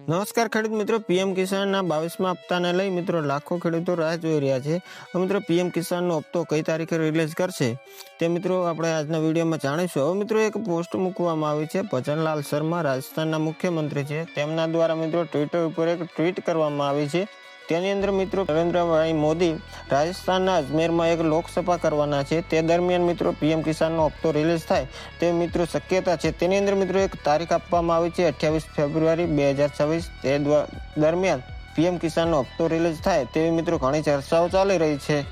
નમસ્કાર ખેડૂત મિત્રો, પીએમ કિસાનના 22મા હપ્તાને લઈ મિત્રો લાખો ખેડૂતો રાહ જોઈ રહ્યા છે. હવે મિત્રો પીએમ કિસાનનો હપ્તો કઈ તારીખે રિલીઝ કરશે તે મિત્રો આપણે આજના વિડીયોમાં જાણીશું. હવે મિત્રો એક પોસ્ટ મૂકવામાં આવી છે. ભજનલાલ શર્મા રાજસ્થાનના મુખ્યમંત્રી છે, તેમના દ્વારા મિત્રો ટ્વિટર ઉપર એક ટ્વીટ કરવામાં આવી છે. તેની અંદર મિત્રો નરેન્દ્રભાઈ મોદી રાજસ્થાનના અજમેરમાં એક લોકસભા કરવાના છે. તે દરમિયાન મિત્રો પીએમ કિસાનનો હપ્તો રિલીઝ થાય તે મિત્રો શક્યતા છે. તેની અંદર મિત્રો એક તારીખ આપવામાં આવી છે 28 ફેબ્રુઆરી 2026. તે દરમિયાન પીએમ કિસાનનો હપ્તો રિલીઝ થાય તેવી મિત્રો ઘણી ચર્ચાઓ ચાલી રહી છે.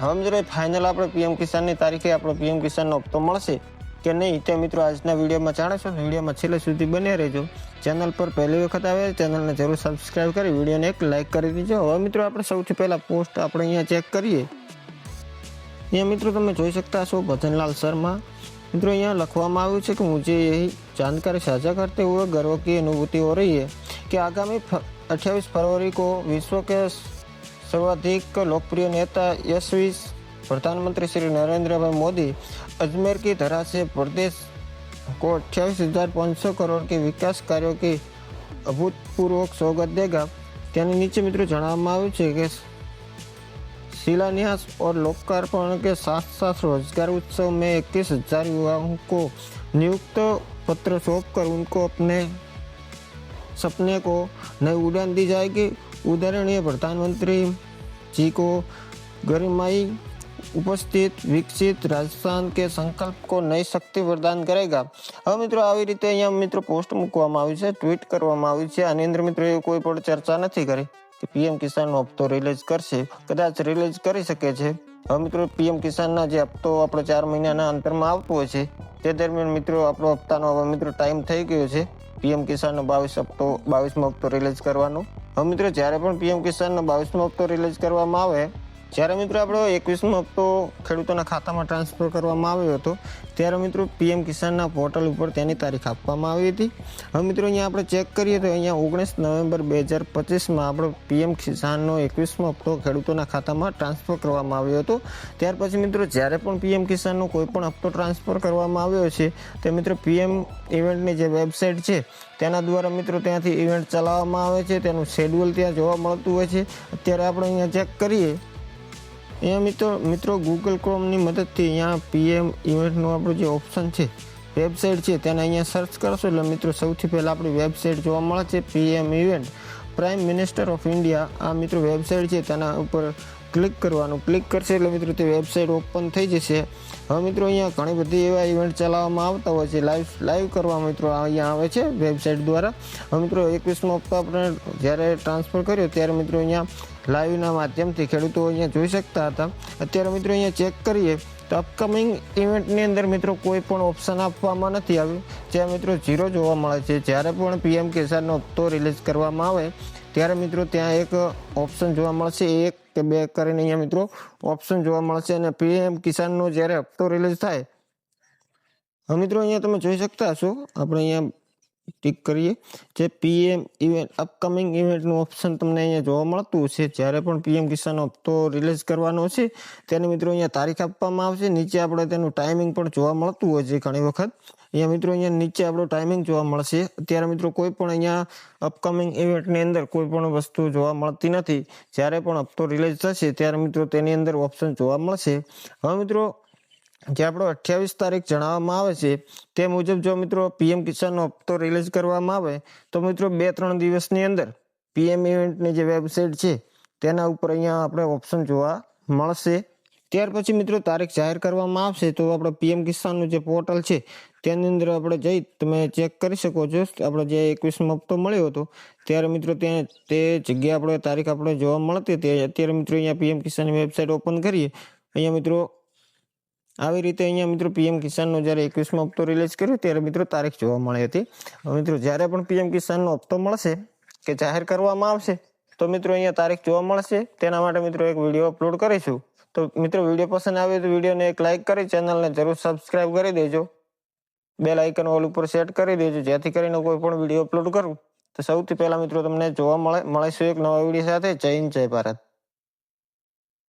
હવે મિત્રો ફાઇનલ આપણે પીએમ કિસાનની તારીખે આપણો પીએમ કિસાનનો હપ્તો મળશે કે નહીં તે મિત્રો આજના વિડીયોમાં જાણીશું. વિડીયોમાં છેલ્લે સુધી બન્યા રહેજો. ચેનલ પર પહેલી વખત આવે ચેનલને જરૂર સબસ્ક્રાઇબ કરી વિડીયોને એક લાઇક કરી દીજો. હવે મિત્રો આપણે સૌથી પહેલાં પોસ્ટ આપણે અહીંયા ચેક કરીએ. અહીંયા મિત્રો તમે જોઈ શકતા છો ભજનલાલ શર્મા. મિત્રો અહીંયા લખવામાં આવ્યું છે કે मुझे यही जानकारी साझा करते हुए गर्व की अनुभूति हो रही है कि आगामी 28 फरवरी को विश्व के सर्वाधिक लोकप्रिय नेता यशस्वी प्रधानमंत्री श्री नरेंद्र मोदी अजमेर की धरा से प्रदेश को 28,500 करोड़ के विकास कार्यों की अभूतपूर्व सौगात देगा. त्यानी नीचे मित्रों जણાવવામાં આવ્યું છે કે शिलान्यास और लोकार्पण के साथ साथ रोजगार उत्सव में 21,000 युवाओं को नियुक्त पत्र सौंप कर उनको अपने सपने को नई उड़ान दी जाएगी. उदाहरणीय प्रधानमंत्री जी को गरिमाई उपस्थित विकसित राजस्थान के संकल्प को नई शक्ति प्रदान करेगा. હવે મિત્રો આવી રીતે અહીંયા મિત્રો પોસ્ટ મૂકવામાં આવી છે, ટ્વીટ કરવામાં આવી છે. આની અંદર મિત્રો એ કોઈ પણ ચર્ચા નથી કરી કે પીએમ કિસાનનો હપ્તો રિલીઝ કરશે. કદાચ રિલીઝ કરી શકે છે. હવે મિત્રો પીએમ કિસાનના જે હપ્તો આપણો 4 મહિનાના અંતરમાં આવતો હોય છે તે દરમિયાન મિત્રો આપણો હપ્તાનો હવે મિત્રો ટાઈમ થઈ ગયો છે પીએમ કિસાનનો 22મો હપ્તો રિલીઝ કરવાનો. હવે મિત્રો જ્યારે પણ પીએમ કિસાનનો 22મો હપ્તો રિલીઝ કરવામાં આવે, જ્યારે મિત્રો આપણો 21મો હપ્તો ખેડૂતોના ખાતામાં ટ્રાન્સફર કરવામાં આવ્યો હતો ત્યારે મિત્રો પીએમ કિસાનના પોર્ટલ ઉપર તેની તારીખ આપવામાં આવી હતી. હવે મિત્રો અહીંયા આપણે ચેક કરીએ તો અહીંયા 19 નવેમ્બર 2025માં આપણો પીએમ કિસાનનો 21મો હપ્તો ખેડૂતોના ખાતામાં ટ્રાન્સફર કરવામાં આવ્યો હતો. ત્યાર પછી મિત્રો જ્યારે પણ પીએમ કિસાનનો કોઈ પણ હપ્તો ટ્રાન્સફર કરવામાં આવ્યો છે તે મિત્રો પીએમ ઇવેન્ટની જે વેબસાઇટ છે તેના દ્વારા મિત્રો ત્યાંથી ઇવેન્ટ ચલાવવામાં આવે છે. તેનું શેડ્યુલ ત્યાં જોવા મળતું હોય છે. અત્યારે આપણે અહીંયા ચેક કરીએ. અહીંયા મિત્રો ગૂગલ ક્રોમની મદદથી અહીંયા પીએમ ઇવેન્ટનો આપણો જે ઓપ્શન છે વેબસાઇટ છે તેને અહીંયા સર્ચ કરશો એટલે મિત્રો સૌથી પહેલાં આપણી વેબસાઇટ જોવા મળે છે PM event prime minister of India. આ મિત્રો વેબસાઇટ છે તેના ઉપર ક્લિક કરવાનું. ક્લિક કરશે એટલે મિત્રો તે વેબસાઇટ ઓપન થઈ જશે. હવે મિત્રો અહીંયા ઘણી બધી એવા ઇવેન્ટ ચલાવવામાં આવતા હોય છે. લાઈવ કરવા મિત્રો અહીંયા આવે છે વેબસાઇટ દ્વારા. હવે મિત્રો 21મો હપ્તો આપણે જ્યારે ટ્રાન્સફર કર્યો ત્યારે મિત્રો અહીંયા લાઈવના માધ્યમથી ખેડૂતો અહીંયા જોઈ શકતા હતા. અત્યારે મિત્રો અહીંયા ચેક કરીએ તો અપકમિંગ ઇવેન્ટની અંદર મિત્રો કોઈ પણ ઓપ્શન આપવામાં નથી આવ્યું. જ્યાં મિત્રો 0 જોવા મળે છે. જ્યારે પણ પીએમ કિસાનનો હપ્તો રિલીઝ કરવામાં આવે ત્યારે મિત્રો ત્યાં એક ઓપ્શન જોવા મળશે, 1 કે 2 કરીને અહીંયા મિત્રો ઓપ્શન જોવા મળશે. અને પીએમ કિસાનનો જ્યારે હપ્તો રિલીઝ થાય, હવે મિત્રો અહીંયા તમે જોઈ શકતા હશો, આપણે અહીંયા ટિક કરીએ જે પીએમ ઇવેન્ટ અપકમિંગ ઇવેન્ટનું ઓપ્શન તમને અહીંયા જોવા મળતું છે. જ્યારે પણ પીએમ કિસાનનો હપ્તો રિલીઝ કરવાનો છે તેની મિત્રો અહીંયા તારીખ આપવામાં આવશે. નીચે આપણે તેનું ટાઈમિંગ પણ જોવા મળતું હોય છે ઘણી વખત. અહીંયા મિત્રો અહીંયા નીચે આપણો ટાઈમિંગ જોવા મળશે. અત્યારે મિત્રો કોઈ પણ અહીંયા અપકમિંગ ઇવેન્ટની અંદર કોઈ પણ વસ્તુ જોવા મળતી નથી. જ્યારે પણ હપ્તો રિલીઝ થશે ત્યારે મિત્રો તેની અંદર ઓપ્શન જોવા મળશે. હવે મિત્રો જે આપણો 28 તારીખ જણાવવામાં આવે છે તે મુજબ જો મિત્રો પીએમ કિસાનનો હપ્તો રિલીઝ કરવામાં આવે તો મિત્રો 2-3 દિવસની અંદર પીએમ ઇવેન્ટની જે વેબસાઇટ છે તેના ઉપર અહીંયા આપણે ઓપ્શન જોવા મળશે. ત્યાર પછી મિત્રો તારીખ જાહેર કરવામાં આવશે તો આપણે પીએમ કિસાનનું જે પોર્ટલ છે તેની અંદર આપણે જઈ તમે ચેક કરી શકો છો. આપણે જે 21મો હપ્તો મળ્યો હતો ત્યારે મિત્રો ત્યાં તે જગ્યાએ આપણે તારીખ આપણે જોવા મળતી તે અત્યારે મિત્રો અહીંયા પીએમ કિસાનની વેબસાઇટ ઓપન કરીએ. અહીંયા મિત્રો આવી રીતે અહીંયા મિત્રો પીએમ કિસાનનો જ્યારે 21મો હપ્તો રિલીઝ કર્યો ત્યારે મિત્રો તારીખ જોવા મળી હતી. હવે મિત્રો જ્યારે પણ પીએમ કિસાનનો હપ્તો મળશે કે જાહેર કરવામાં આવશે તો મિત્રો અહીંયા તારીખ જોવા મળશે. તેના માટે મિત્રો એક વિડીયો અપલોડ કરીશું. તો મિત્રો વિડીયો પસંદ આવે તો વિડીયોને એક લાઇક કરી ચેનલને જરૂર સબસ્ક્રાઇબ કરી દેજો. બેલ આઇકન ઓલ ઉપર સેટ કરી દેજો જેથી કરીને કોઈ પણ વિડીયો અપલોડ કરું તો સૌથી પહેલા મિત્રો તમને જોવા મળીશું એક નવા વિડીયો સાથે. જય હિન્દ, જય ભારત.